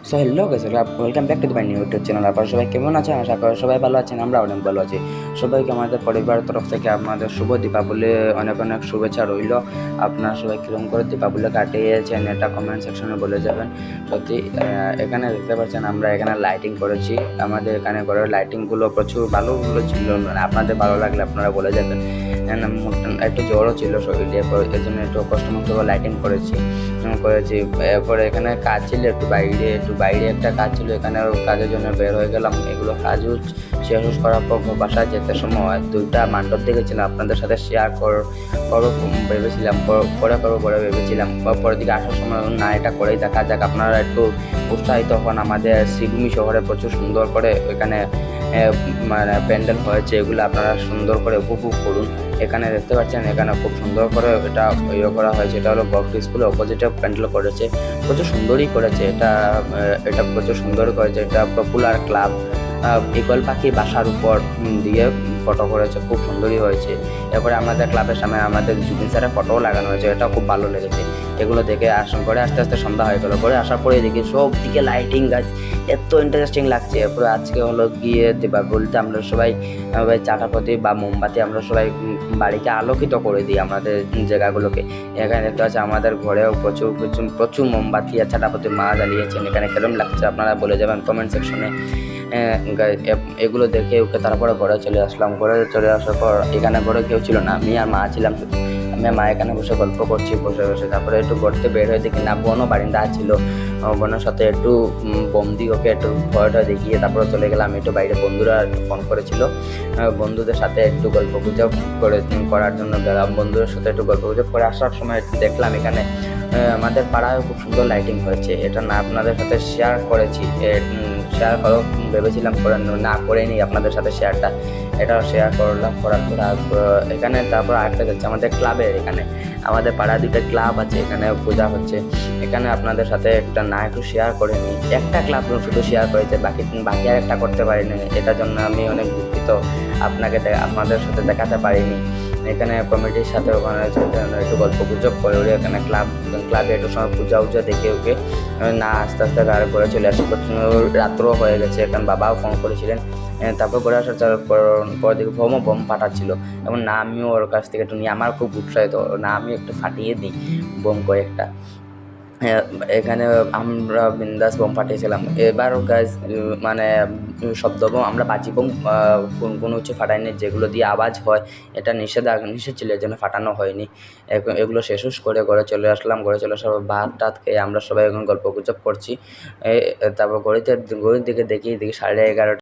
So hello guys, welcome back to my new YouTube channel. আপনারা সবাই কেমন আছেন? আশা করি সবাই ভালো আছেন, আমরা অনেক ভালো আছি। সবাইকে আমাদের পরিবারের তরফ থেকে আমাদের শুভ দীপাবলি অনেক অনেক শুভেচ্ছা রইল। আপনারা সবাই কীরকম করে দীপাবলি কাটিয়েছেন এটা কমেন্ট সেকশনে বলে যাবেন। সত্যি এখানে দেখতে পাচ্ছেন আমরা এখানে লাইটিং করেছি। আমাদের এখানে ঘরের লাইটিংগুলো প্রচুর ভালোগুলো ছিল, আপনাদের ভালো লাগলে আপনারা বলে যাবেন। একটু জ্বরও ছিল শরীরে, এর জন্য একটু কষ্টমষ্ট লাইটিং করেছি। এরপরে এখানে কাজ ছিল একটু বাইরে একটা কাজ ছিল, এখানে কাজের জন্য বের হয়ে গেলাম। এগুলো কাজও শেষ করার পর বাসায় যেতে সময় দুইটা মান্ডপ দেখেছিলাম, আপনাদের সাথে শেয়ার করবো ভেবেছিলাম, পরে ভেবেছিলাম। পরের দিকে আসার সময় না, এটা করেই দেখা যাক। আপনারা একটু উৎসাহিত হন। আমাদের শ্রীভূমি শহরে প্রচুর সুন্দর করে এখানে মানে প্যান্ডেল হয়েছে, এগুলো আপনারা সুন্দর করে উপভোগ করুন। এখানে দেখতে পাচ্ছেন এখানে খুব সুন্দর করে এটা করা হয়েছে। এটা হলো গভর্নমেন্ট স্কুলের অপোজিটে প্যান্ডেল করেছে, প্রচুর সুন্দরই করেছে। এটা প্রচুর সুন্দর করেছে। এটা পপুলার ক্লাব ইগল পাখি বাসার উপর দিয়ে ফটো করেছে, খুব সুন্দরই হয়েছে। এরপরে আমাদের ক্লাবের সামনে আমাদের জুবিন স্যারের ফটোও লাগানো হয়েছে, এটা খুব ভালো লেগেছে। এগুলো দেখে পরে আস্তে আস্তে সন্ধ্যা হয়ে গেলো। পরে আসার পরে দেখি সব দিকে লাইটিং গাছ, এত ইন্টারেস্টিং লাগছে। এরপরে আজকে হলো গিয়ে বলতে আমরা সবাই চাটাপতি বা মোমবাতি আমরা সবাই বাড়িকে আলোকিত করে দিই আমাদের জায়গাগুলোকে। এখানে দেখতে পাচ্ছি আমাদের ঘরেও প্রচুর মোমবাতি আর চাটাপতি মা জ্বালিয়েছেন। এখানে কেরম লাগছে আপনারা বলে যাবেন কমেন্ট সেকশনে। এগুলো দেখে ওকে তারপরে ঘরে চলে আসলাম। ঘরে চলে আসার পর এখানে ঘরে কেউ ছিল না, আমি আর মা ছিলাম শুধু। আমি আর মা এখানে বসে গল্প করছি বসে। তারপরে একটু ঘরতে বের হয়ে দেখি না, বোনও বারিন্দা ছিল। বোনের সাথে একটু বন্দি ওকে একটু ভয়টা দেখিয়ে তারপরে চলে গেলাম একটু বাইরে। বন্ধুরা একটু ফোন করেছিল, বন্ধুদের সাথে একটু গল্প গুজব করার জন্য গেলাম। বন্ধুদের সাথে একটু গল্প গুজব করে আসার সময় একটু দেখলাম এখানে আমাদের পাড়ায় খুব সুন্দর লাইটিং হয়েছে। এটা না আপনাদের সাথে শেয়ার করেছি, শেয়ার করো ভেবেছিলাম না করে নিই আপনাদের সাথে শেয়ারটা। এটাও শেয়ার করার পর এখানে তারপর আরেকটা যাচ্ছে আমাদের ক্লাবের। এখানে আমাদের পাড়ায় দুটো ক্লাব আছে, এখানে পূজা হচ্ছে। এখানে আপনাদের সাথে একটু শেয়ার করে নিই। একটা ক্লাব শুধু শেয়ার করেছে, বাকি আর একটা করতে পারিনি। এটার জন্য আমি অনেক দুঃখিত, আপনাদের সাথে দেখাতে পারিনি। এখানে কমিটির সাথে ওখানে একটু গল্প গুজব করে ওরে এখানে ক্লাবে একটু সময় পূজা দেখে ওকে না আস্তে আস্তে ঘরে চলে আসে। রাত্রও হয়ে গেছে, এখন বাবাও ফোন করেছিলেন। তারপর ঘরে আসার পর দিকে বোম ফাটাচ্ছিল, এবং না আমিও ওর কাছ থেকে একটু নিয়ে আমার খুব উৎসাহিত, না আমি একটু ফাটিয়ে দিই বোম কয়েকটা। এখানে আমরা বিন্দাস বোম ফাটিয়েছিলাম। এবার গাছ মানে শব্দ বোম আমরা বাজি বোম কোনো কিছু ফাটাইনি, যেগুলো দিয়ে আওয়াজ হয় এটা নিষেধ ছিল, এর জন্য ফাটানো হয়নি। এগুলো শেষ করে ঘরে চলে আসলাম। ঘরে চলে আসার ভাত টাত খেয়ে আমরা সবাই এখন গল্প গুজব করছি। তারপর ঘড়ির দিকে দেখি 11:30।